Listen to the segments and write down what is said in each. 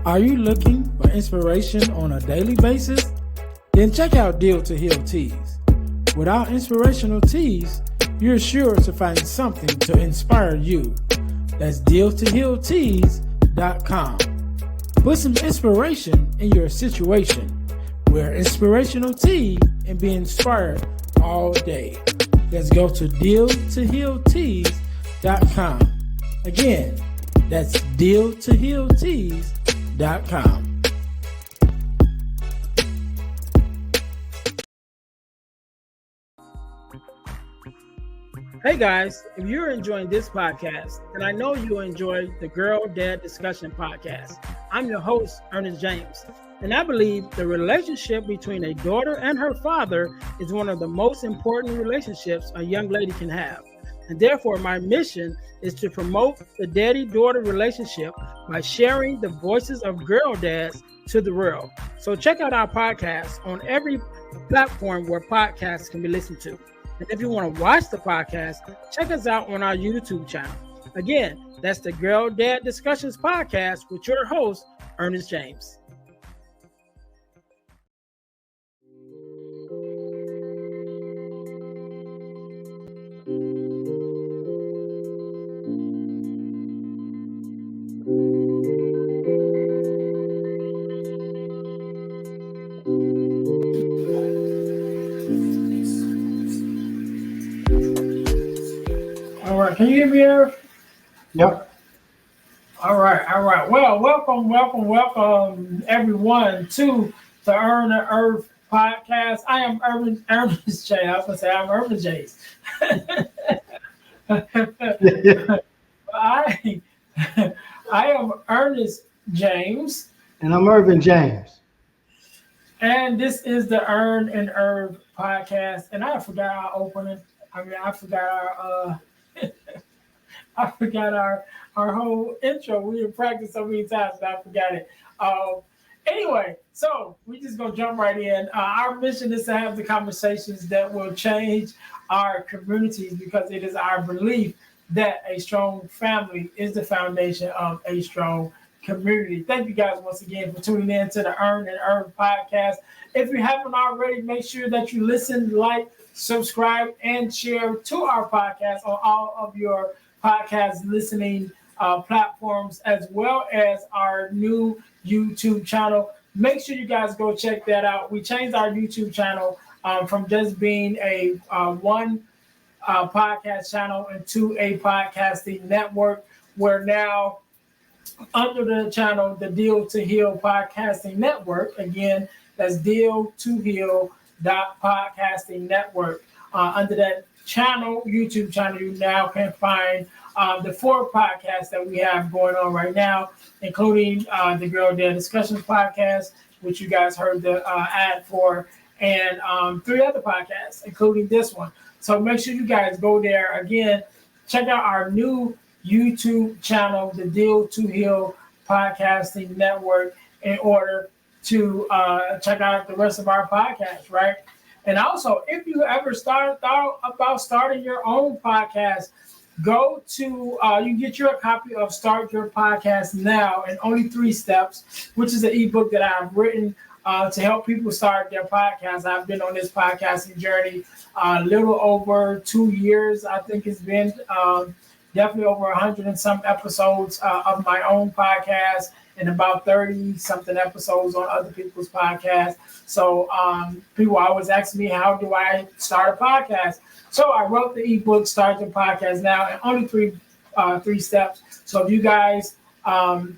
Are you looking for inspiration on a daily basis? Then check out Deal to Heal Teas. With our inspirational teas, you're sure to find something to inspire you. That's dealtohealteas.com. Put some inspiration in your situation. Wear inspirational tea and be inspired all day. Let's go to dealtohealteas.com. Again, that's dealtohealteas.com. Hey guys, if you're enjoying this podcast, then I know you'll enjoy the Girl Dad Discussion Podcast. I'm your host, Earnest James, and I believe the relationship between a daughter and her father is one of the most important relationships a young lady can have. And therefore, my mission is to promote the daddy-daughter relationship by sharing the voices of girl dads to the world. So check out our podcast on every platform where podcasts can be listened to. And if you want to watch the podcast, check us out on our YouTube channel. Again, that's the Girl Dad Discussions Podcast with your host, Ernest James. All right, can you hear me, Erv? Yep. All right. Well, welcome, everyone to the Earn Erv Podcast. I am Ernest James. I was going to say I'm Ervin James. I am Ernest James. And I'm Ervin James. And this is the Earn and Erv Podcast. And I forgot our opening. I forgot our whole intro. We have practiced so many times that I forgot it. Anyway, so we just gonna jump right in. Our mission is to have the conversations that will change our communities, because it is our belief that a strong family is the foundation of a strong community. Thank you guys once again for tuning in to the Earn and Erv Podcast. If you haven't already, make sure that you listen, like, subscribe, and share to our podcast on all of your podcast listening platforms, as well as our new YouTube channel. Make sure you guys go check that out. We changed our YouTube channel from just being a one podcast channel into a podcasting network. We're now under the channel, the Deal to Heal Podcasting Network. Again, that's Deal to Heal Podcasting Network. Under that channel, YouTube channel, you now can find the 4 podcasts that we have going on right now, including the Girl Dad Discussions Podcast, which you guys heard the ad for, and 3 other podcasts, including this one. So make sure you guys go there. Again, check out our new YouTube channel, the Deal to Heal Podcasting Network, in order to check out the rest of our podcasts, right? And also, if you ever thought about starting your own podcast, go to, you can get your copy of Start Your Podcast Now in only 3 steps, which is an ebook that I've written to help people start their podcast. I've been on this podcasting journey a little over 2 years. I think it's been definitely over 100 and some episodes of my own podcast, and about 30 something episodes on other people's podcasts. So people always ask me, how do I start a podcast? So I wrote the ebook, Start Your Podcast Now, in only 3 steps. So if you guys are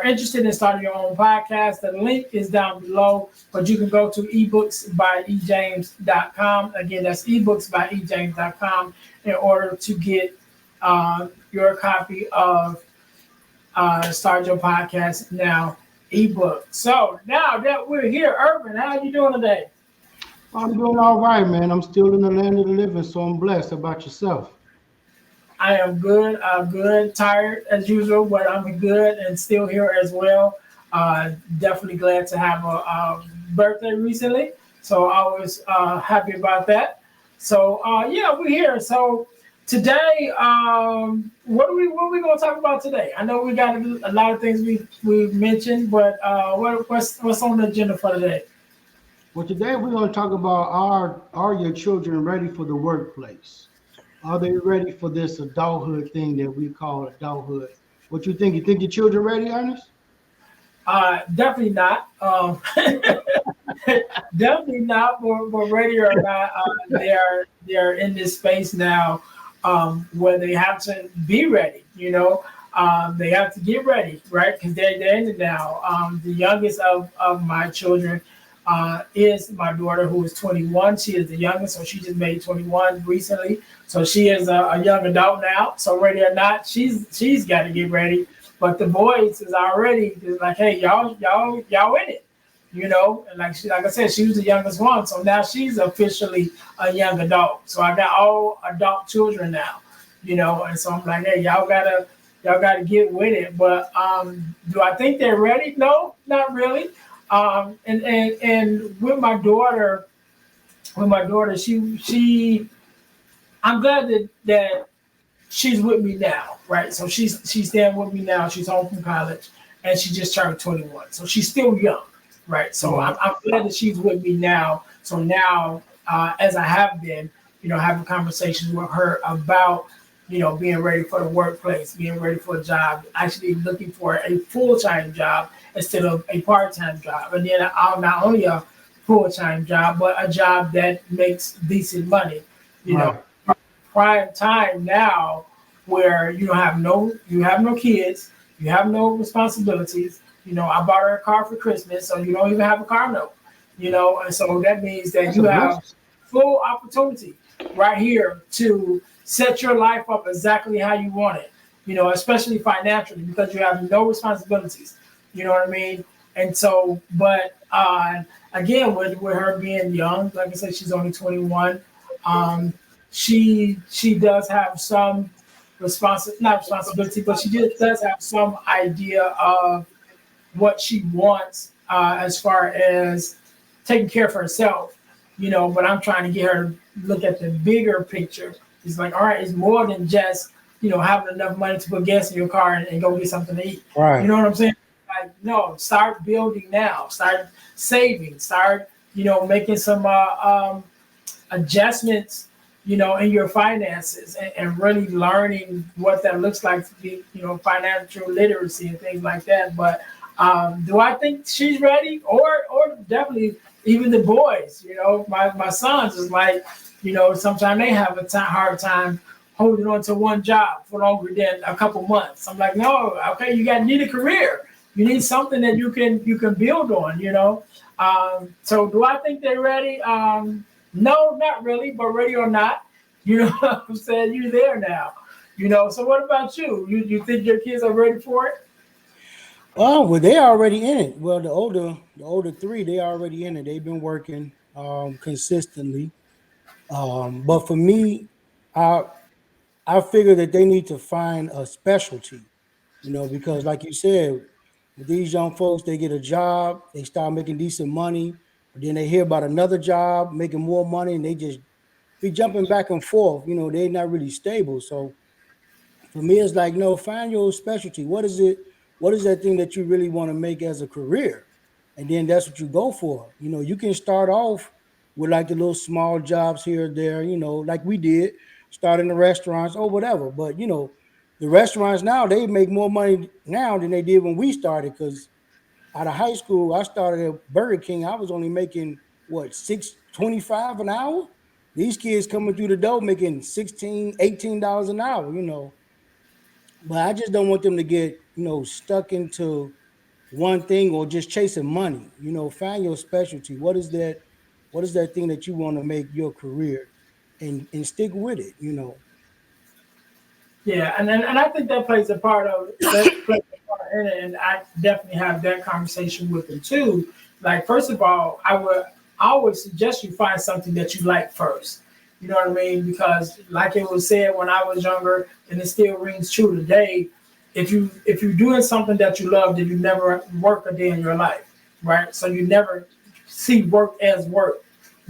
interested in starting your own podcast, the link is down below, but you can go to ebooksbyejames.com. Again, that's ebooksbyejames.com in order to get your copy of Start Your Podcast Now ebook. So now that we're here, Ervin, how are you doing today? I'm doing all right, man. I'm still in the land of the living, so I'm blessed. How about yourself? I am good. I'm good. Tired as usual, but I'm good and still here as well. Definitely glad to have a birthday recently, so I was happy about that. So yeah, we're here. So Today, what are we going to talk about today? I know we got a lot of things we mentioned, but what's on the agenda for today? Well, today we're going to talk about are your children ready for the workplace? Are they ready for this adulthood thing that we call adulthood? What you think? You think your children ready, Ernest? Definitely not. Definitely not. But ready or not, they're in this space now where they have to be ready. They have to get ready, right? Because they're in it now. The youngest of my children is my daughter, who is 21. She is the youngest, so she just made 21 recently. So she is a young adult now. So ready or not, she's got to get ready. But the boys is already like, hey, y'all in it, And like I said, she was the youngest one, so now she's officially a young adult. So I got all adult children now, And so I'm like, hey, y'all gotta get with it. But do I think they're ready? No, not really. And with my daughter, she I'm glad that she's with me now, right? So she's there with me now. She's home from college, and she just turned 21. So she's still young, right? So I'm glad that she's with me now. So now, as I have been, having conversations with her about, being ready for the workplace, being ready for a job, actually looking for a full-time job instead of a part-time job. And then I'll not only a full-time job, but a job that makes decent money, Right. prime time now where you have no kids, you have no responsibilities. I bought her a car for Christmas, so you don't even have a car note. And so that means that That's you a have blessing. full opportunity right here to set your life up exactly how you want it. Especially financially because you have no responsibilities. You know what I mean? And so, but again, with her being young, like I said, she's only 21. Um, she does have some not responsibility, but she just does have some idea of what she wants as far as taking care of herself. But I'm trying to get her to look at the bigger picture. It's like, all right, it's more than just having enough money to put gas in your car and go get something to eat. You Right. know what I'm saying? Like, no, start building now. Start saving. Start making some adjustments, in your finances and really learning what that looks like to be, financial literacy and things like that. But do I think she's ready? Or definitely even the boys, my sons is like, sometimes they have a hard time holding on to one job for longer than a couple months. I'm like, no, okay, need a career. You need something that you can build on. So do I think they're ready? No, not really, but ready or not, what I'm saying? You're there now. So what about you? You think your kids are ready for it? Oh, well, they already in it. Well, the older three, they already in it. They've been working consistently. But for me, I I figure that they need to find a specialty, because like you said, with these young folks, they get a job, they start making decent money, but then they hear about another job making more money, and they just be jumping back and forth. They're not really stable. So for me, it's like, no, find your specialty. What is it? What is that thing that you really want to make as a career? And then that's what you go for. You can start off with like the little small jobs here or there, like we did, start in the restaurants or whatever. But the restaurants now, they make more money now than they did when we started. Because out of high school, I started at Burger King. I was only making what, 6.25 an hour. These kids coming through the door making 16, $18 an hour. But I just don't want them to get, stuck into one thing or just chasing money. Find your specialty. What is that thing that you want to make your career, and stick with it. Yeah, and I think that plays a part of that plays a part in it, and I definitely have that conversation with them too. Like, first of all, I always suggest you find something that you like first. You know what I mean? Because like it was said when I was younger, and it still rings true today. If you're doing something that you love, then you never work a day in your life, right? So you never see work as work.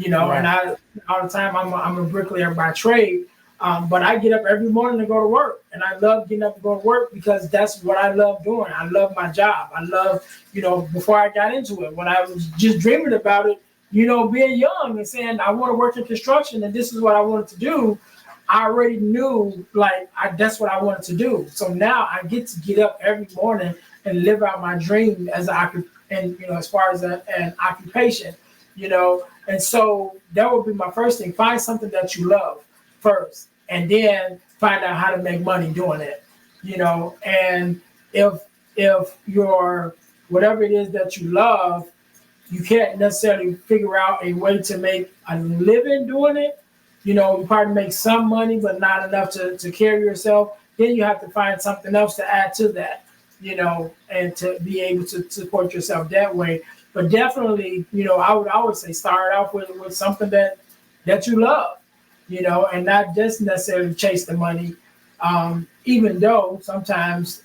And Right. I all the time I'm a bricklayer by trade. But I get up every morning to go to work, and I love getting up to go to work because that's what I love doing. I love my job. I love, before I got into it, when I was just dreaming about it, being young and saying I want to work in construction and this is what I wanted to do, I already knew that's what I wanted to do. So now I get to get up every morning and live out my dream as as far as an occupation, And so that would be my first thing. Find something that you love first, and then find out how to make money doing it, And if your whatever it is that you love, you can't necessarily figure out a way to make a living doing it. You probably make some money, but not enough to carry yourself. Then you have to find something else to add to that, and to be able to support yourself that way. But definitely, I would always say start off with something that you love, and not just necessarily chase the money. Even though sometimes,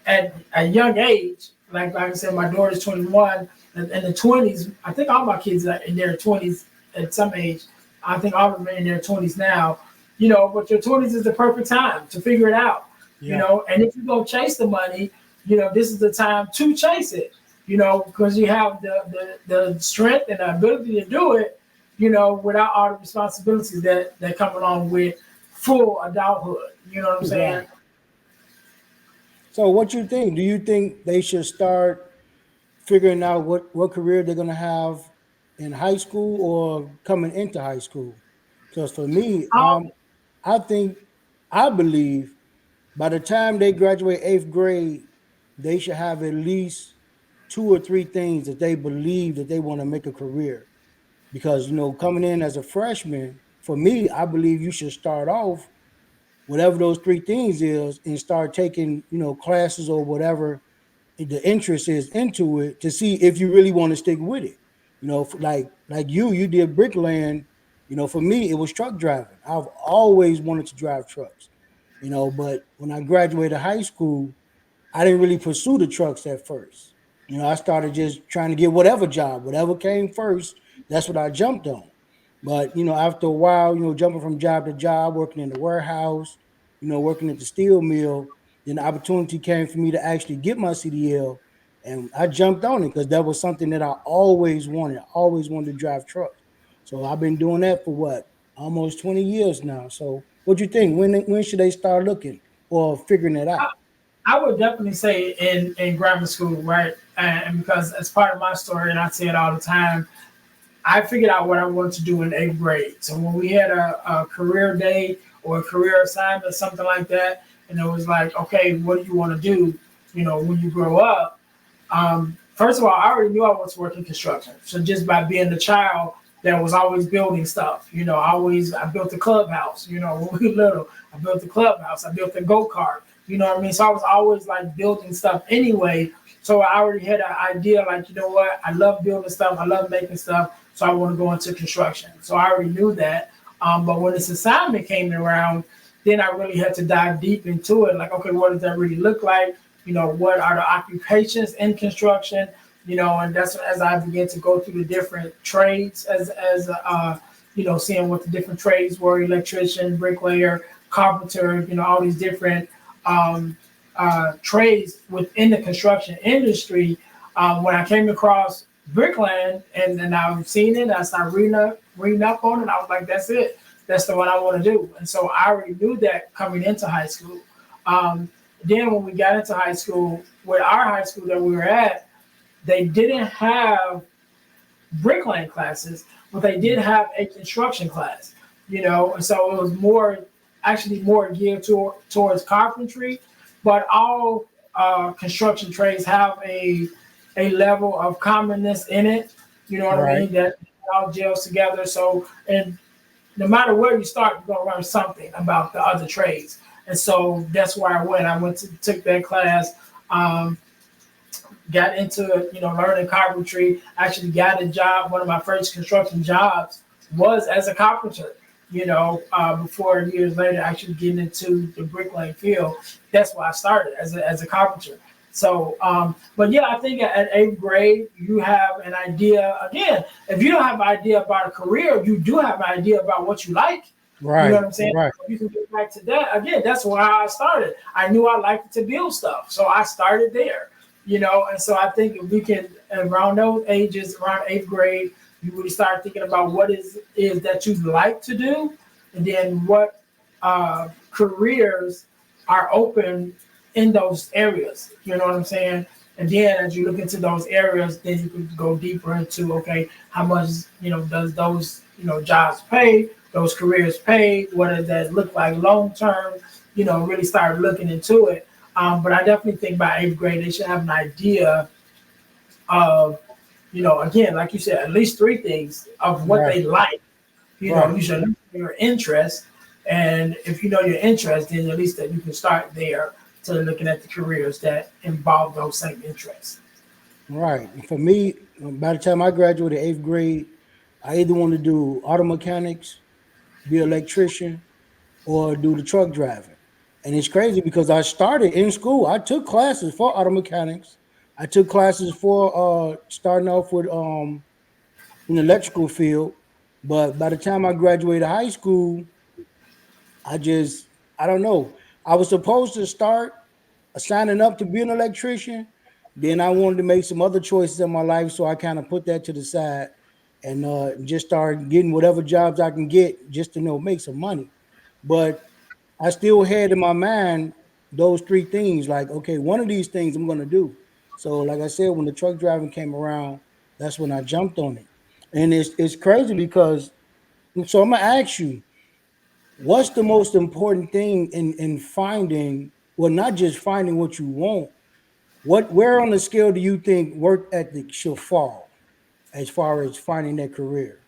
at a young age, like I said, my daughter's 21, in the 20s, I think all my kids are in their 20s at some age. I think all of them are in their 20s now, but your 20s is the perfect time to figure it out, and if you go chase the money, this is the time to chase it, because you have the strength and the ability to do it, without all the responsibilities that come along with full adulthood. You know what I'm saying? So what you think? Do you think they should start figuring out what career they're going to have in high school or coming into high school? Because for me, I believe by the time they graduate 8th grade, they should have at least 2 or 3 things that they believe that they want to make a career. Because, coming in as a freshman, for me, I believe you should start off whatever those 3 things is and start taking, classes or whatever the interest is into it to see if you really want to stick with it. Like you did bricklaying. For me, it was truck driving. I've always wanted to drive trucks, but when I graduated high school, I didn't really pursue the trucks at first. I started just trying to get whatever job, whatever came first, that's what I jumped on. But, after a while, jumping from job to job, working in the warehouse, working at the steel mill, then the opportunity came for me to actually get my CDL. And I jumped on it because that was something that I always wanted. I always wanted to drive trucks. So I've been doing that for what? Almost 20 years now. So what do you think? When should they start looking or figuring it out? I would definitely say in grammar school, right? And because as part of my story, and I say it all the time, I figured out what I wanted to do in 8th grade. So when we had a career day or a career assignment, something like that, and it was like, okay, what do you want to do, when you grow up? First of all, I already knew I wanted to work in construction. So just by being the child that was always building stuff, I built a clubhouse, when we were little. I built the clubhouse. I built a go-kart. You know what I mean? So I was always like building stuff anyway. So I already had an idea like, what? I love building stuff. I love making stuff. So I want to go into construction. So I already knew that. But when this assignment came around, then I really had to dive deep into it. Like, okay, what does that really look like? What are the occupations in construction? And that's as I began to go through the different trades as seeing what the different trades were: electrician, bricklayer, carpenter, all these different trades within the construction industry. When I came across bricklaying and I've seen it, I started reading up on it. I was like, that's it. That's the one I want to do. And so I already knew that coming into high school. Then when we got into high school, with our high school that we were at, they didn't have bricklaying classes, but they did have a construction class, and so it was more geared towards carpentry, but all construction trades have a level of commonness in it, what I mean, that all gels together. So, and no matter where you start, you're going to learn something about the other trades. And so that's where I went to took that class, got into, learning carpentry, actually got a job. One of my first construction jobs was as a carpenter, before years later actually getting into the bricklaying field. That's why I started as a carpenter. So, but yeah, I think at 8th grade, you have an idea. Again, if you don't have an idea about a career, you do have an idea about what you like. You know Right. what I'm saying? Right. You can get back to that. Again, that's why I started. I knew I liked to build stuff. So I started there, and so I think if we can, around those ages, around eighth grade, you really start thinking about what is that you like to do, and then what careers are open in those areas. You know what I'm saying? And then as you look into those areas, then you can go deeper into, okay, how much, does those, jobs pay, those careers pay, what does that look like long term, really start looking into it. But I definitely think by eighth grade, they should have an idea of, again, like you said, at least three things of what Right. they like. Right. You should know your interest. And if you know your interest, then at least that you can start there to looking at the careers that involve those same interests. Right. For me, by the time I graduated eighth grade, I either want to do auto mechanics, be an electrician, or do the truck driving. And it's crazy because I started in school. I took classes for auto mechanics. I took classes for starting off with in the electrical field. But by the time I graduated high school, I just I don't know. I was supposed to start signing up to be an electrician. Then I wanted to make some other choices in my life, so I kind of put that to the side and just started getting whatever jobs I can get just to make some money. But I still had in my mind those three things. Like, okay, one of these things I'm gonna do. So, like I said, when the truck driving came around, that's when I jumped on it. And it's crazy because so I'm gonna ask you, what's the most important thing in finding, well, not just finding what you want, where on the scale do you think work ethic should fall as far as finding that career?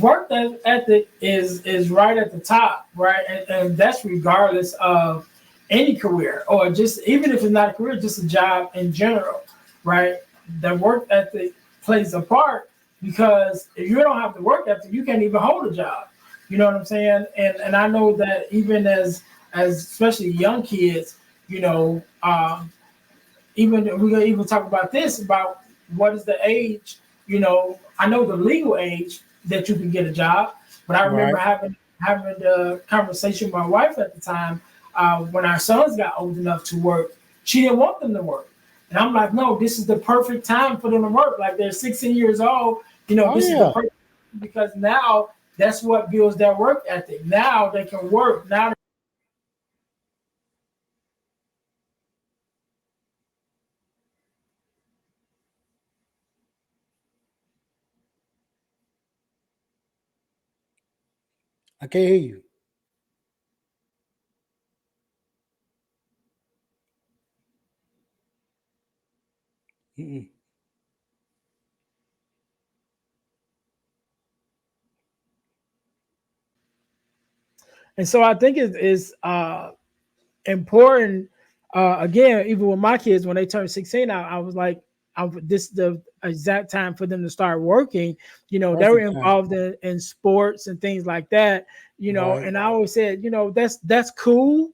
Work ethic is right at the top, right, and that's regardless of any career or just even if it's not a career, just a job in general, right? The work ethic plays a part because if you don't have the work ethic, you can't even hold a job. You know what I'm saying? And I know that even as especially young kids, you know, even we're gonna even talk about this about what is the age. I know the legal age that you can get a job, but I Right. remember having the conversation with my wife at the time when our sons got old enough to work. She didn't want them to work, and I'm like, no, this is the perfect time for them to work. Like they're 16 years old. Oh This is the yeah. perfect because now that's what builds their work ethic. Now they can work. Now I can't hear you. Mm-mm. and so I think it is important. Again, even with my kids, when they turned 16, I was like, this is the exact time for them to start working. They were Perfect time. involved in sports and things like that. Right. And I always said, that's cool.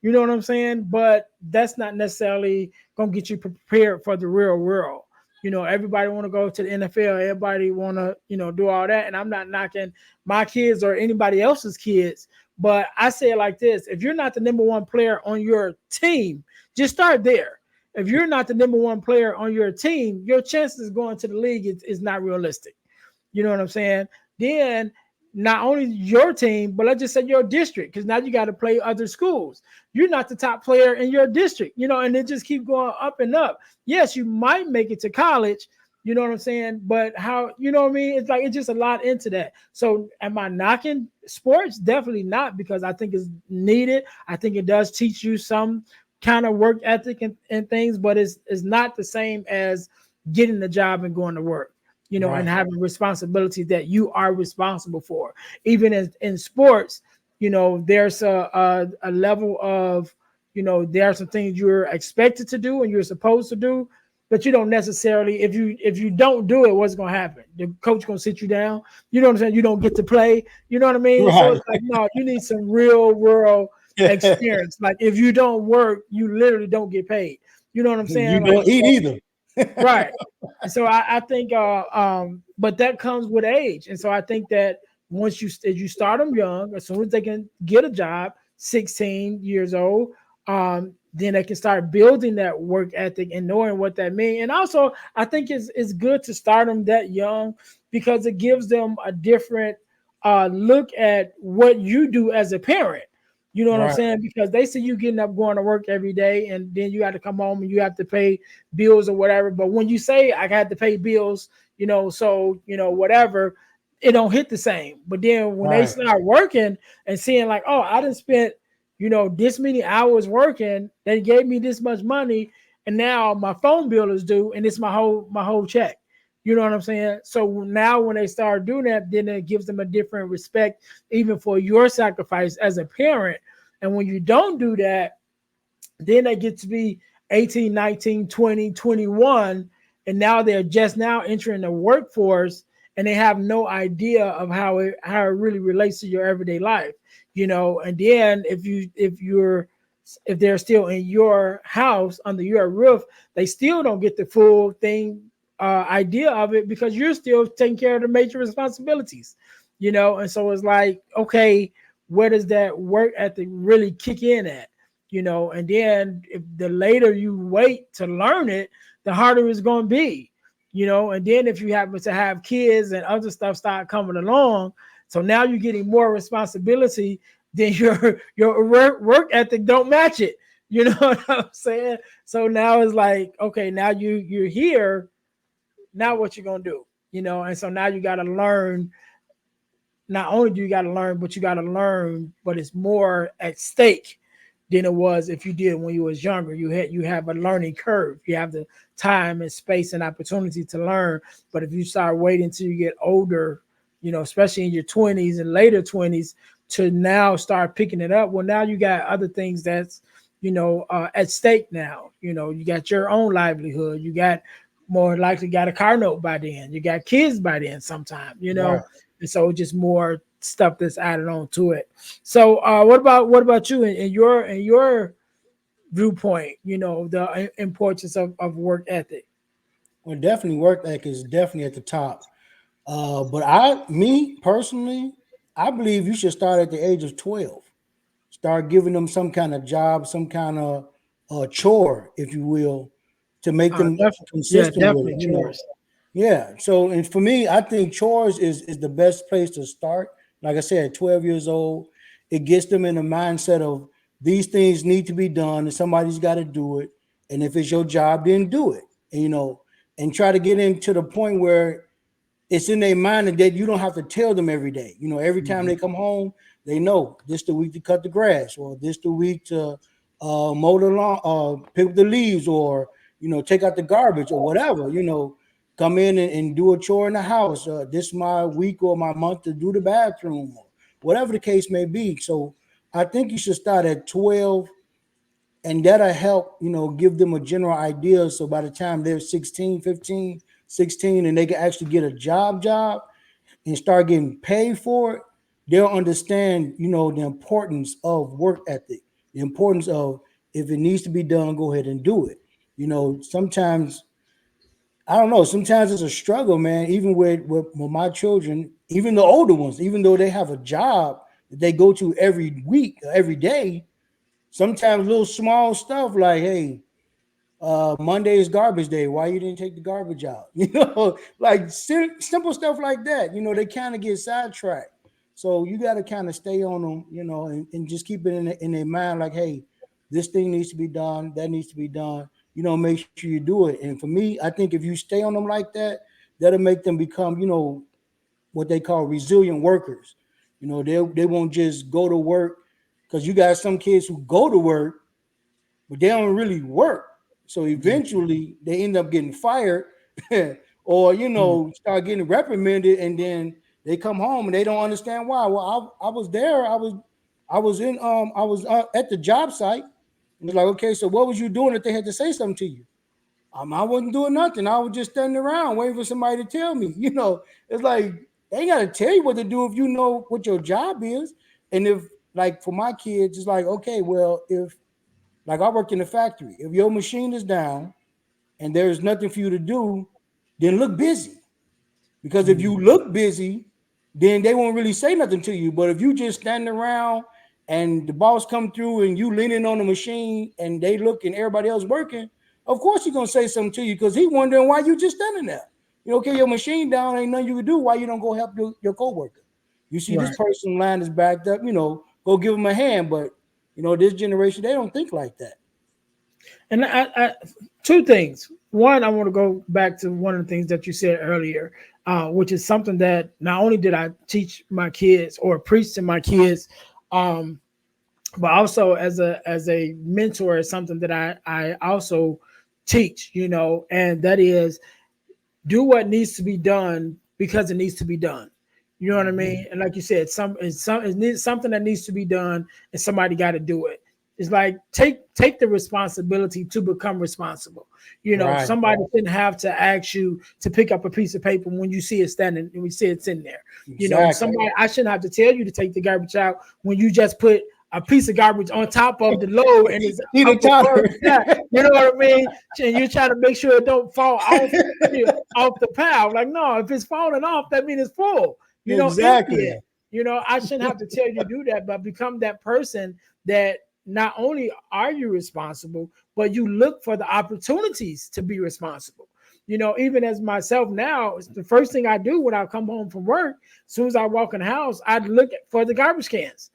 You know what I'm saying? But that's not necessarily gonna get you prepared for the real world. Everybody want to go to the NFL. Everybody want to, do all that. And I'm not knocking my kids or anybody else's kids, but I say it like this: if you're not the number one player on your team, just start there. If you're not the number one player on your team, your chances of going to the league is not realistic. You know what I'm saying? Then not only your team, but let's just say your district, because now you got to play other schools. You're not the top player in your district, and it just keep going up and up. Yes, you might make it to college, you know what I'm saying? But how, you know what I mean? It's like it's just a lot into that. So am I knocking sports? Definitely not, because I think it's needed. I think it does teach you some kind of work ethic and things, but it's not the same as getting the job and going to work, and Right. having responsibilities that you are responsible for. Even in sports, there's a level of, there are some things you're expected to do and you're supposed to do, but you don't necessarily, if you don't do it, what's going to happen? The coach going to sit you down. You know what I'm saying? You don't get to play. You know what I mean? So Right. it's like, no, you need some real world experience. Like if you don't work, you literally don't get paid. You know what I'm You saying? Like, don't eat either. right. And so I think, but that comes with age. And so I think that, once you start them young, as soon as they can get a job, 16 years old, then they can start building that work ethic and knowing what that means. And also, I think it's good to start them that young because it gives them a different look at what you do as a parent. You know what I'm Right, saying? Because they see you getting up, going to work every day, and then you have to come home and you have to pay bills or whatever. But when you say I got to pay bills, so whatever, it don't hit the same. But then when they right, start working and seeing like, oh, I done spent, this many hours working, they gave me this much money, and now my phone bill is due, and it's my whole check. You know what I'm saying? So now when they start doing that, then it gives them a different respect, even for your sacrifice as a parent. And when you don't do that, then they get to be 18, 19, 20, 21, and now they're just now entering the workforce and they have no idea of how it really relates to your everyday life. And then if they're still in your house under your roof, they still don't get the full thing idea of it because you're still taking care of the major responsibilities. And so it's like, okay, where does that work ethic really kick in at? And then if the later you wait to learn it, the harder it's going to be. And then if you happen to have kids and other stuff start coming along, so now you're getting more responsibility, then your work ethic don't match it. You know what I'm saying? So now it's like, okay, now you're here. Now what you gonna do? And so now you got to learn. Not only do you got to learn, but you got to learn, but it's more at stake than it was if you did when you was younger. You have a learning curve. You have the time and space and opportunity to learn. But if you start waiting till you get older, especially in your 20s and later 20s, to now start picking it up, well, now you got other things that's at stake now. You got your own livelihood. You got more likely got a car note by then. You got kids by then sometime. right. And so just more stuff that's added on to it. So what about you in your viewpoint, the importance of work ethic? Well, definitely work ethic is definitely at the top. But me personally, I believe you should start at the age of 12. Start giving them some kind of job, some kind of chore, if you will, to make them Definitely, yeah, consistent with definitely it. chores. Yeah. So, and for me, I think chores is the best place to start. Like I said, at 12 years old, it gets them in the mindset of these things need to be done and somebody's got to do it. And if it's your job, then do it. And, and try to get into the point where it's in their mind that you don't have to tell them every day. Every time Mhm. they come home, they know this the week to cut the grass, or this the week to mow the lawn, pick up the leaves, or take out the garbage, or whatever. Come in and do a chore in the house. This my week or my month to do the bathroom, or whatever the case may be. So I think you should start at 12, and that'll help give them a general idea. So by the time they're 16, 15, 16, and they can actually get a job and start getting paid for it, they'll understand the importance of work ethic, the importance of if it needs to be done, go ahead and do it. Sometimes I don't know, sometimes it's a struggle, man, even with my children, even the older ones, even though they have a job that they go to every week, every day. Sometimes little small stuff like, hey, Monday is garbage day. Why you didn't take the garbage out? Like simple stuff like that. They kind of get sidetracked. So you got to kind of stay on them, and just keep it in their mind, like, hey, this thing needs to be done, that needs to be done. Make sure you do it. And for me, I think if you stay on them like that, that'll make them become, what they call resilient workers. They won't just go to work, because you got some kids who go to work but they don't really work. So eventually they end up getting fired or, start getting reprimanded, and then they come home and they don't understand why. Well, I was there. I was at the job site. And it's like, okay, so what was you doing if they had to say something to you? I wasn't doing nothing. I was just standing around waiting for somebody to tell me. It's like they ain't gotta tell you what to do if you know what your job is. And if, like, for my kids, it's like, okay, well, if, like, I work in the factory. If your machine is down and there's nothing for you to do, then look busy. Because if you look busy, then they won't really say nothing to you. But if you just standing around and the boss come through and you leaning on the machine and they look and everybody else working, of course he's gonna say something to you because he wondering why you just standing there. You know, okay, your machine down, ain't nothing you can do. Why you don't go help your coworker? You see Right. this person line is backed up, you know, go give them a hand. But you know, this generation, they don't think like that. And two things. One, I want to go back to one of the things that you said earlier, which is something that not only did I teach my kids or preach to my kids, but also as a mentor is something that I also teach, you know, and that is do what needs to be done because it needs to be done. You know what I mean? And like you said, it's something that needs to be done, and somebody got to do it. It's like take the responsibility to become responsible. You know, Right. somebody shouldn't have to ask you to pick up a piece of paper when you see it standing and we see it's in there. You know, Exactly. I shouldn't have to tell you to take the garbage out when you just put a piece of garbage on top of the load and it's See the up the counter. first step. You know what I mean? And you're trying to make sure it don't fall off, off the pile. Like, no, if it's falling off, that means it's full. You know, empty Exactly. it. You know, I shouldn't have to tell you to do that, but become that person that not only are you responsible, but you look for the opportunities to be responsible. You know, even as myself now, it's the first thing I do when I come home from work, as soon as I walk in the house, I look for the garbage cans.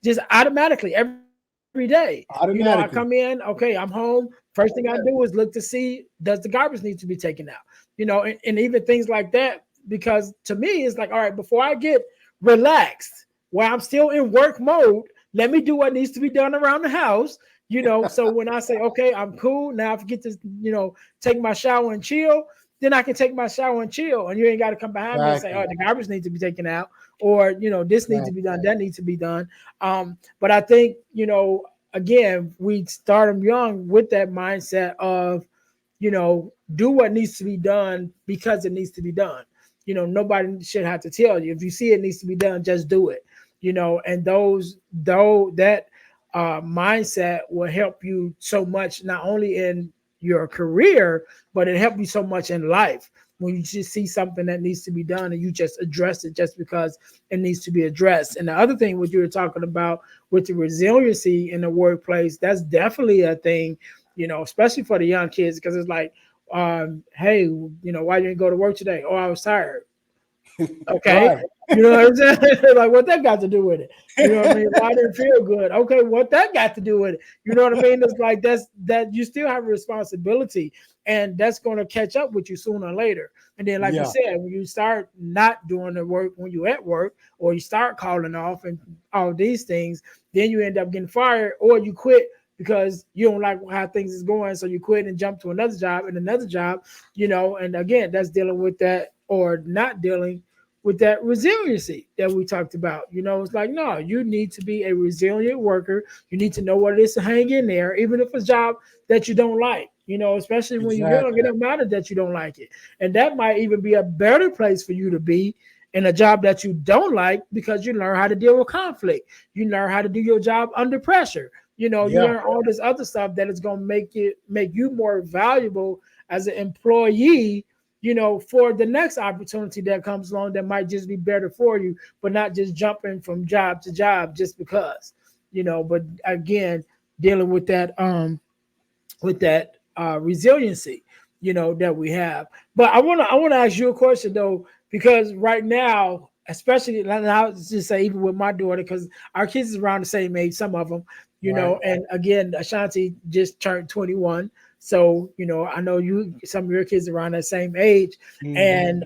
Just automatically every day. You know, I come in, Automatically. okay, I'm home. First thing I do is look to see does the garbage need to be taken out. You know, and even things like that, because to me, it's like, all right, before I get relaxed, while I'm still in work mode, let me do what needs to be done around the house. You know, so when I say, okay, I'm cool, now if I get to, you know, take my shower and chill, then I can take my shower and chill. And you ain't got to come behind me and say, oh, Exactly. the garbage needs to be taken out, or, you know, this needs to Exactly. be done, that needs to be done. But I think, you know, again, we start them young with that mindset of, you know, do what needs to be done because it needs to be done. You know, nobody should have to tell you. If you see it needs to be done, just do it. You know, and that mindset will help you so much, not only in your career, but it helps you so much in life. When you just see something that needs to be done and you just address it just because it needs to be addressed. And the other thing, what you were talking about with the resiliency in the workplace, that's definitely a thing, you know, especially for the young kids, because it's like, hey, you know, why you didn't go to work today? Oh, I was tired. Okay. Right. You know what I'm saying? Like, what that got to do with it? You know what I mean? Well, I didn't feel good. Okay, what that got to do with it? You know what I mean? It's like that you still have a responsibility, and that's going to catch up with you sooner or later. And then, like you Yeah. said, when you start not doing the work when you're at work, or you start calling off and all these things, then you end up getting fired, or you quit because you don't like how things is going. So you quit and jump to another job, you know, and again, that's dealing with that or not dealing with that resiliency that we talked about. You know, it's like, no, you need to be a resilient worker. You need to know what it is to hang in there, even if it's a job that you don't like, you know, especially when you're young, it Exactly. don't matter that you don't like it. And that might even be a better place for you to be in a job that you don't like, because you learn how to deal with conflict. You learn how to do your job under pressure. You know, you Yeah. learn all this other stuff that is going to make you more valuable as an employee, you know, for the next opportunity that comes along that might just be better for you, but not just jumping from job to job just because, you know. But again, dealing with that resiliency, you know, that we have. But I wanna ask you a question though, because right now, especially, and I'll just say even with my daughter, because our kids is around the same age, some of them, you Right. know, and again, Ashanti just turned 21. So, you know, I know you some of your kids around that same age. Hmm. And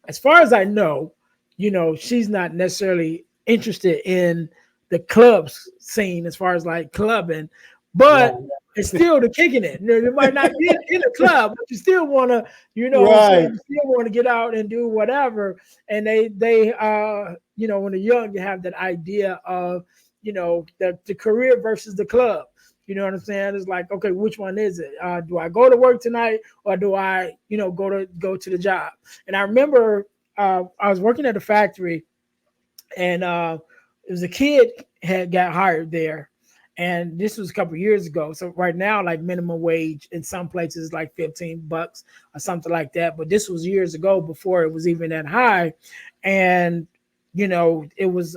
as far as I know, you know, she's not necessarily interested in the clubs scene as far as like clubbing, Right. but it's still the kicking it. You know, you might not be in a club, but you still want to, you know what I'm saying? Right. You still want to get out and do whatever. And they you know, when they're young, you have that idea of, you know, the career versus the club. You know what I'm saying? It's like, okay, which one is it? Do I go to work tonight, or do I, you know, go to the job? And I remember I was working at a factory, and it was a kid had got hired there, And this was a couple years ago. So right now, like minimum wage in some places is like $15 or something like that. But this was years ago before it was even that high. And it was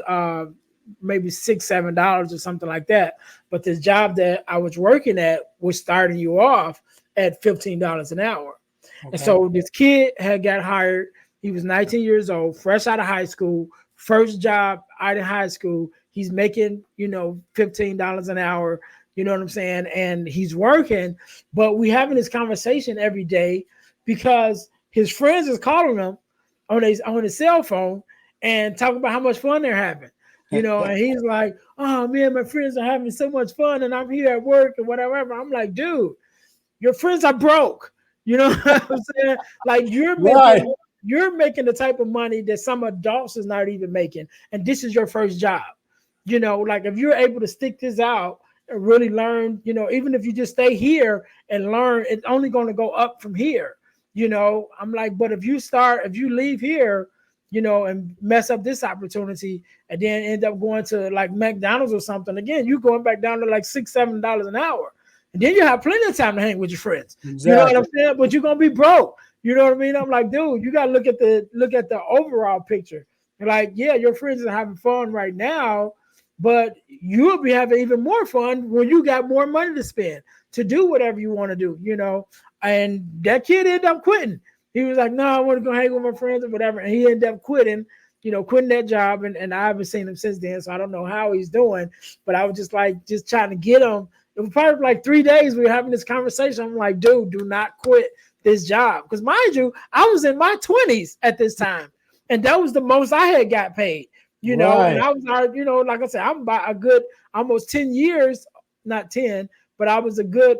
maybe $6, $7 or something like that. But this job that I was working at was starting you off at $15 an hour. Okay. And so this kid had got hired. He was 19 years old, fresh out of high school, first job out of high school. He's making, $15 an hour. You know what I'm saying? And he's working, but we having this conversation every day because his friends is calling him on his cell phone and talking about how much fun they're having. And he's like, oh man, my friends are having so much fun and I'm here at work and whatever. I'm like, dude, your friends are broke. You know what I'm saying? Like you're making the type of money that some adults is not even making. And this is your first job. Like if you're able to stick this out and really learn, even if you just stay here and learn, it's only going to go up from here. I'm like, but if you leave here, and mess up this opportunity and then end up going to like McDonald's or something, again, you going back down to like $6-7 an hour. And then you have plenty of time to hang with your friends. Exactly. You know what I'm saying? But you're gonna be broke. You know what I mean? I'm like, dude, you gotta look at the overall picture. You're like, yeah, your friends are having fun right now, but you'll be having even more fun when you got more money to spend to do whatever you want to do, And that kid ended up quitting. He was like, no, I want to go hang with my friends or whatever. And he ended up quitting that job. And I haven't seen him since then. So I don't know how he's doing. But I was just trying to get him. It was probably like 3 days we were having this conversation. I'm like, dude, do not quit this job. Because mind you, I was in my 20s at this time. And that was the most I had got paid, and I was, like I said, I'm about a good almost 10 years, not 10, but I was a good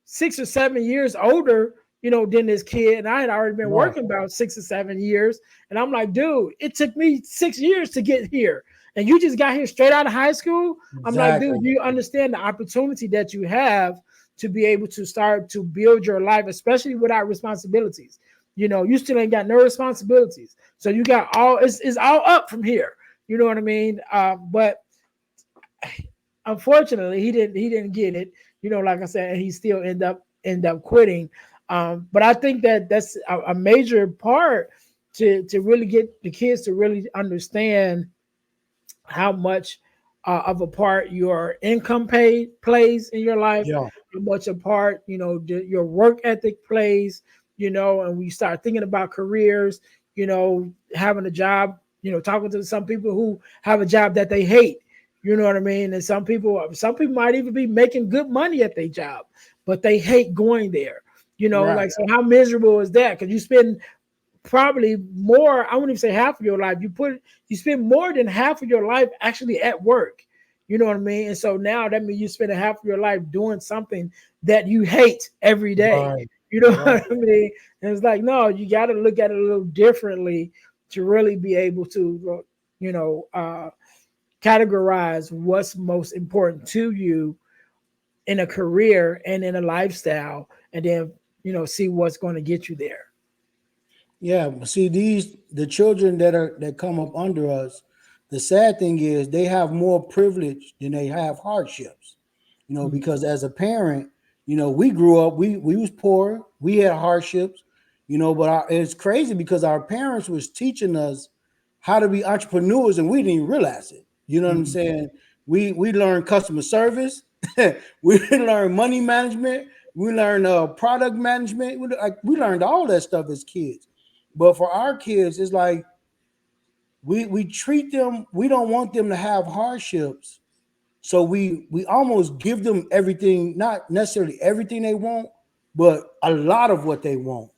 6 or 7 years older, than this kid. And I had already been working about 6 or 7 years. And I'm like, dude, it took me 6 years to get here. And you just got here straight out of high school. Exactly. I'm like, dude, you understand the opportunity that you have to be able to start to build your life, especially without responsibilities. You still ain't got no responsibilities. So you got it's all up from here. You know what I mean? But unfortunately, he didn't get it. Like I said, and he still end up quitting. But I think that's a major part to really get the kids to really understand how much of a part your income plays in your life, how much a part, your work ethic plays, and we start thinking about careers, having a job, talking to some people who have a job that they hate, you know what I mean? And some people might even be making good money at their job, but they hate going there, like, so how miserable is that? Because you spend probably more, I wouldn't even say half of your life. You spend more than half of your life actually at work. You know what I mean? And so now that means you spend a half of your life doing something that you hate every day. Right. You know what I mean? And it's like, no, you got to look at it a little differently to really be able to, categorize what's most important to you in a career and in a lifestyle, and then, see what's going to get you there. Yeah, see, the children that come up under us, the sad thing is they have more privilege than they have hardships. Because as a parent, we grew up, we was poor, we had hardships, but it's crazy because our parents was teaching us how to be entrepreneurs and we didn't even realize it. You know what I'm saying? We learned customer service, we learned money management, we learned product management, we learned all that stuff as kids. But for our kids, it's like we treat them, we don't want them to have hardships. So we almost give them everything, not necessarily everything they want, but a lot of what they want.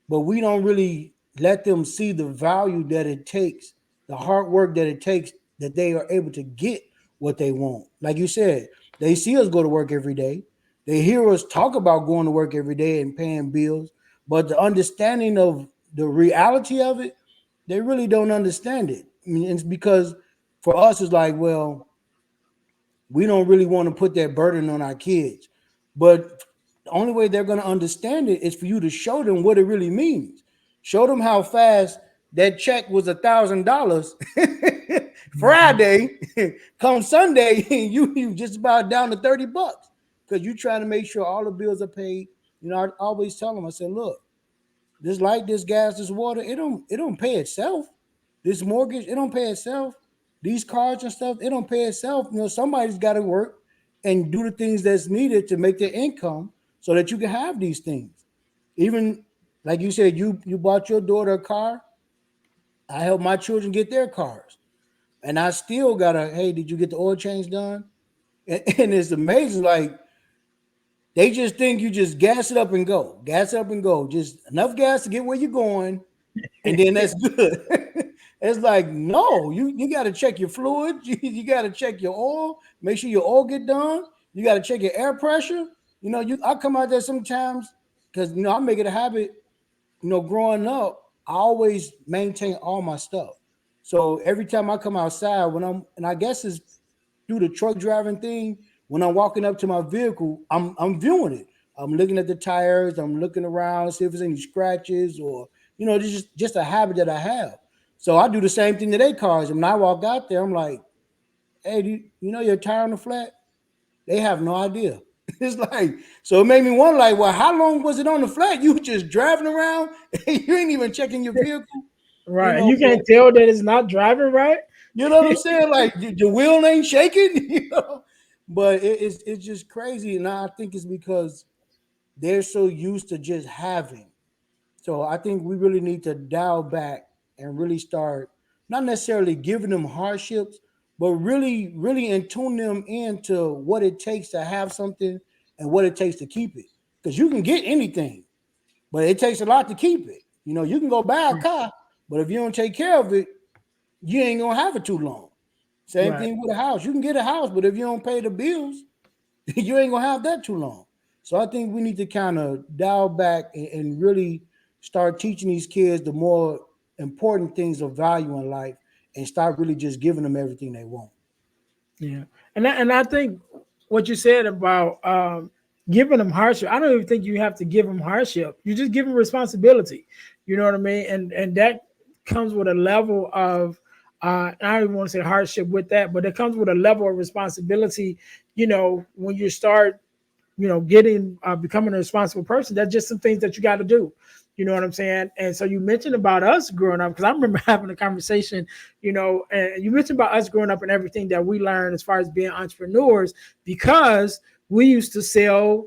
But we don't really let them see the value that it takes, the hard work that it takes, that they are able to get what they want. Like you said, they see us go to work every day. They hear us talk about going to work every day and paying bills, but the understanding of the reality of it, they really don't understand it. I mean, it's because for us, it's like, well, we don't really want to put that burden on our kids. But the only way they're going to understand it is for you to show them what it really means. Show them how fast that check was $1,000 Friday, come Sunday, you just about down to $30 because you trying to make sure all the bills are paid. You know, I always tell them, I said, look, this light, this gas, this water, it don't pay itself. This mortgage, it don't pay itself. These cars and stuff, it don't pay itself. You know, somebody's got to work and do the things that's needed to make their income so that you can have these things. Even like you said, you bought your daughter a car. I help my children get their cars. And I still gotta, hey, did you get the oil change done? And it's amazing. Like they just think you just gas it up and go, just enough gas to get where you're going, and then that's good. It's like, no, you got to check your fluid, you got to check your oil, make sure your oil get done. You got to check your air pressure. You know, I come out there sometimes because I make it a habit. Growing up, I always maintain all my stuff. So every time I come outside, and I guess it's through the truck driving thing, when I'm walking up to my vehicle, I'm viewing it. I'm looking at the tires. I'm looking around, see if there's any scratches or, just a habit that I have. So I do the same thing to their cars. And when I walk out there, I'm like, hey, you know your tire on the flat? They have no idea. It's like, so it made me wonder, like, well, how long was it on the flat? You just driving around and you ain't even checking your vehicle. Right. You can't tell that it's not driving right. You know what I'm saying? Like the wheel ain't shaking, But it's just crazy. And I think it's because they're so used to just having. So I think we really need to dial back and really start not necessarily giving them hardships, but really, really in tune them into what it takes to have something and what it takes to keep it. Because you can get anything, but it takes a lot to keep it. You can go buy a car, but if you don't take care of it, you ain't gonna have it too long. Same thing with a house. You can get a house, but if you don't pay the bills, you ain't gonna have that too long. So I think we need to kind of dial back and really start teaching these kids the more important things of value in life and start really just giving them everything they want. Yeah. And I think what you said about giving them hardship, I don't even think you have to give them hardship. You just give them responsibility. You know what I mean? And that comes with a level of I don't even want to say hardship with that, but it comes with a level of responsibility, when you start, getting becoming a responsible person. That's just some things that you got to do. You know what I'm saying? And so you mentioned about us growing up, because I remember having a conversation, and you mentioned about us growing up and everything that we learned as far as being entrepreneurs, because we used to sell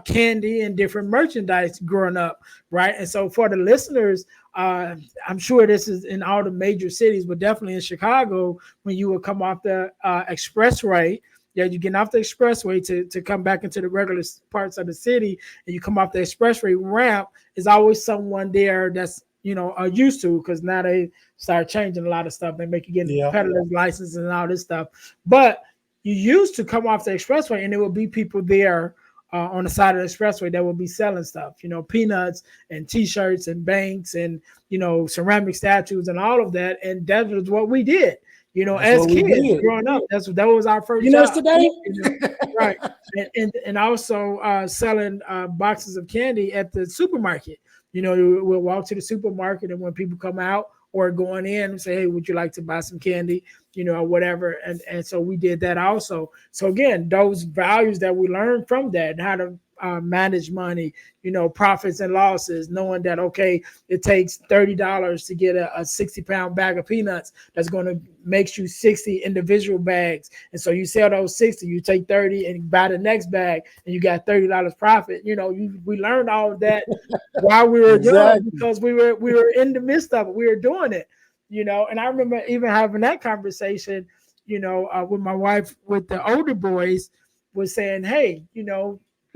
candy and different merchandise growing up, right? And so for the listeners, I'm sure this is in all the major cities, but definitely in Chicago, when you would come off the expressway, you're getting off the expressway to come back into the regular parts of the city, and you come off the expressway ramp, is always someone there that's used to, because now they start changing a lot of stuff. They make you get peddler's license and all this stuff. But you used to come off the expressway, and there would be people there on the side of the expressway that will be selling stuff, peanuts and T-shirts and banks and, ceramic statues and all of that. And that was what we did, as kids growing up. That was our first job. Today? Right. And also selling boxes of candy at the supermarket. We'll walk to the supermarket, and when people come out or going in and say, hey, would you like to buy some candy, or whatever. And so we did that also. So again, those values that we learned from that, how to manage money, profits and losses, knowing that, okay, it takes $30 to get a 60-pound bag of peanuts that's going to make you 60 individual bags. And so you sell those 60, you take 30 and buy the next bag, and you got $30 profit. We learned all of that while we were young, because we were in the midst of it. We were doing it, and I remember even having that conversation, with my wife, with the older boys, was saying, hey,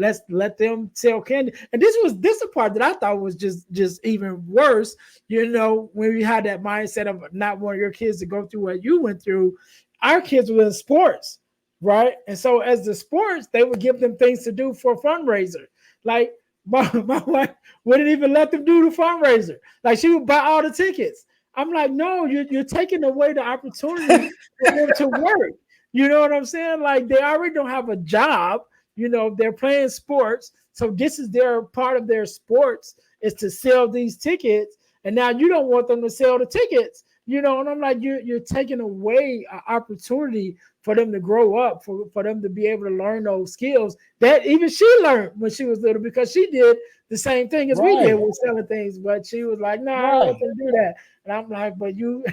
let's let them sell candy. And this the part that I thought was just even worse, when we had that mindset of not wanting your kids to go through what you went through. Our kids were in sports, right? And so as the sports, they would give them things to do for a fundraiser. Like my wife wouldn't even let them do the fundraiser. Like she would buy all the tickets. I'm like, no, you're taking away the opportunity for them to work. You know what I'm saying? Like they already don't have a job. They're playing sports. So this is their part of their sports, is to sell these tickets. And now you don't want them to sell the tickets. And I'm like, you're taking away an opportunity for them to grow up, for them to be able to learn those skills that even she learned when she was little, because she did the same thing as we did Right, with selling things, but she was like, no, I don't want right. them to do that. And I'm like, but you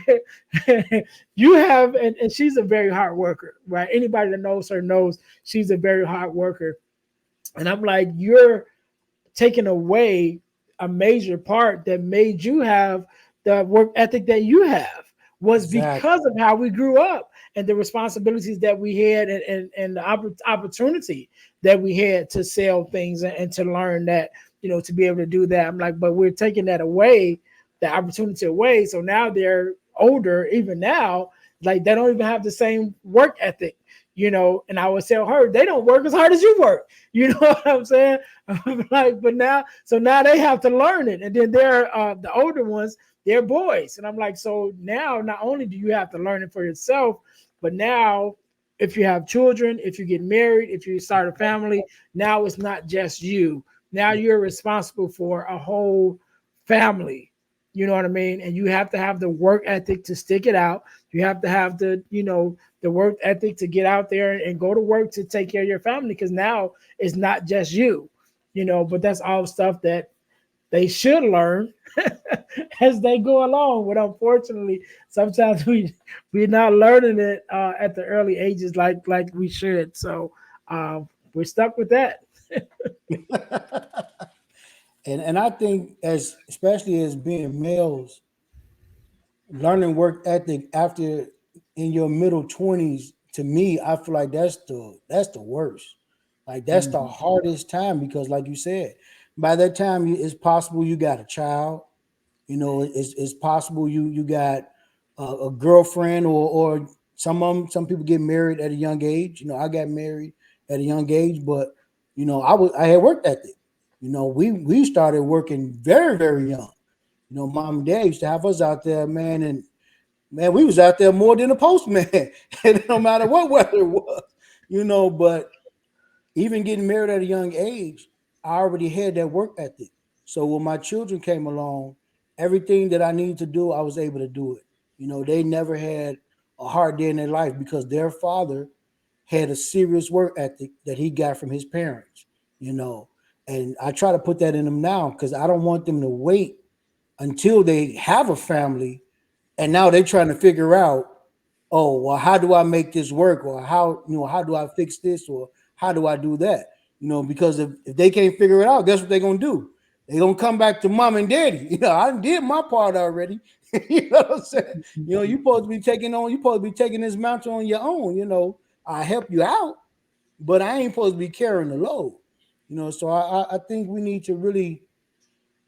you have, and she's a very hard worker, right? Anybody that knows her knows she's a very hard worker. And I'm like, you're taken away a major part that made you have the work ethic that you have, was Exactly. because of how we grew up and the responsibilities that we had, and the opportunity that we had to sell things, and to learn that, to be able to do that. I'm like, but we're taking that away, the opportunity away. So now they're older, even now, like they don't even have the same work ethic, and I would tell her they don't work as hard as you work. You know what I'm saying? Like, but now they have to learn it, and then they're the older ones, they're boys, and I'm like, so now not only do you have to learn it for yourself, but now if you have children, if you get married, if you start a family, now it's not just you. Now you're responsible for a whole family. You know what I mean? And you have to have the work ethic to stick it out. You have to have the work ethic to get out there and go to work to take care of your family, because now it's not just you, but that's all stuff that they should learn as they go along. But unfortunately, sometimes we're not learning it at the early ages like we should. So we're stuck with that. And I think, as especially as being males, learning work ethic after in your middle 20s, to me, I feel like that's the worst. Like that's the Mhm. hardest time, because like you said, by that time it's possible you got a child. It's possible you got a girlfriend, or some people get married at a young age. I got married at a young age, but I had work ethic. We started working very, very young. Mom and dad used to have us out there, man, and man, we was out there more than a postman, and no matter what weather it was. But even getting married at a young age, I already had that work ethic. So when my children came along, everything that I needed to do, I was able to do it. They never had a hard day in their life, because their father had a serious work ethic that he got from his parents, you know. And I try to put that in them now, because I don't want them to wait until they have a family and now they're trying to figure out, oh, well, how do I make this work, or how do I fix this, or how do I do that? Because if they can't figure it out, guess what they're gonna do? They're gonna come back to mom and daddy. I did my part already. You know what I'm saying? You're supposed to be taking this mantle on your own. I help you out, but I ain't supposed to be carrying the load. So I think we need to really,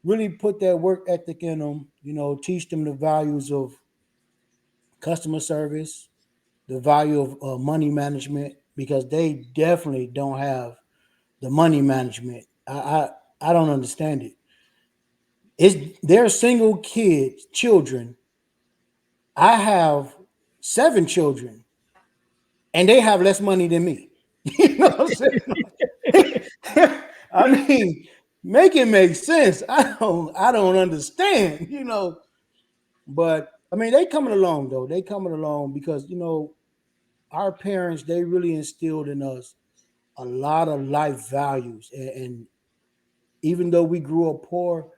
really put that work ethic in them. Teach them the values of customer service, the value of money management, because they definitely don't have the money management. I don't understand it. They're single kids, children. I have 7 children, and they have less money than me. You know what I'm saying? I mean, make it make sense. I don't understand. But I mean, they coming along though. They coming along because our parents, they really instilled in us a lot of life values. And even though we grew up poor,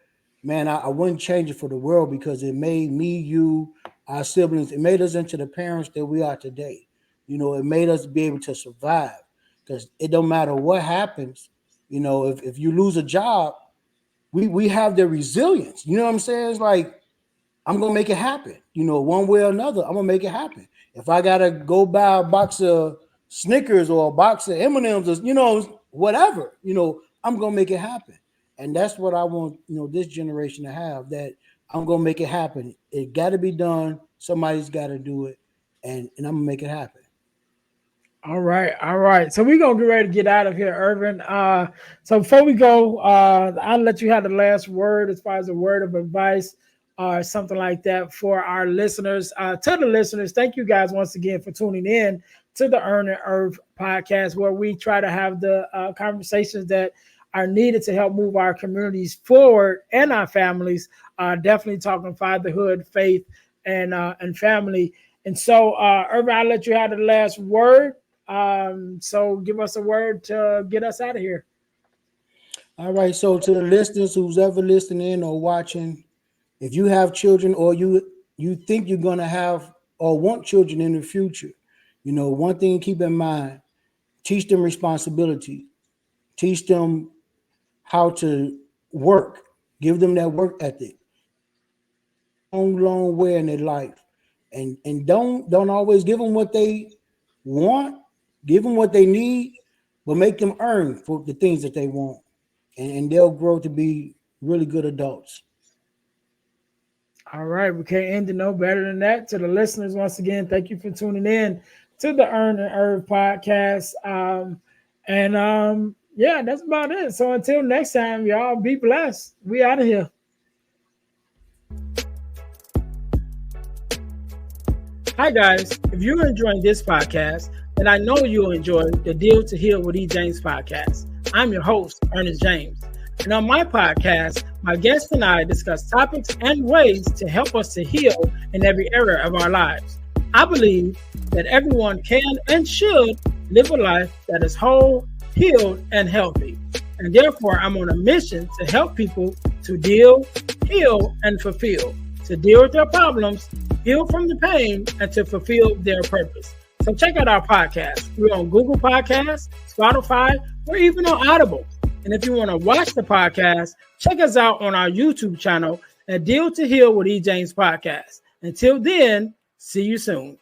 man, I wouldn't change it for the world, because it made me, you, our siblings, it made us into the parents that we are today. It made us be able to survive, because it don't matter what happens. If you lose a job, we have the resilience. You know what I'm saying? It's like, I'm gonna make it happen. One way or another, I'm gonna make it happen. If I gotta go buy a box of Snickers or a box of M&Ms, or whatever, I'm gonna make it happen. And that's what I want, this generation to have. That I'm gonna make it happen. It got to be done. Somebody's got to do it, and I'm gonna make it happen. All right, all right. So we're gonna get ready to get out of here, Irvin. So before we go, I'll let you have the last word as far as a word of advice or something like that for our listeners. To the listeners, thank you guys once again for tuning in to the Earn Erv Podcast, where we try to have the conversations that are needed to help move our communities forward and our families. Definitely talking fatherhood, faith, and family. And so, Ervin, I'll let you have the last word. So give us a word to get us out of here. All right. So to the listeners who's ever listening or watching, if you have children or you think you're gonna have or want children in the future, one thing to keep in mind: teach them responsibility, teach them how to work, give them that work ethic. Long way in their life, and don't always give them what they want, give them what they need, but make them earn for the things that they want, and they'll grow to be really good adults. All right, we can't end it no better than that. To the listeners, once again, thank you for tuning in to the Earn Erv Podcast. Yeah, that's about it. So until next time, y'all be blessed. We out of here. Hi guys, if you're enjoying this podcast, then I know you'll enjoy the Deal to Heal with E. James podcast. I'm your host, Ernest James. And on my podcast, my guests and I discuss topics and ways to help us to heal in every area of our lives. I believe that everyone can and should live a life that is whole, healed, and healthy. And therefore, I'm on a mission to help people to deal, heal, and fulfill, to deal with their problems, heal from the pain, and to fulfill their purpose. So check out our podcast. We're on Google Podcasts, Spotify, or even on Audible. And if you want to watch the podcast, check us out on our YouTube channel at Deal to Heal with E. James Podcast. Until then, see you soon.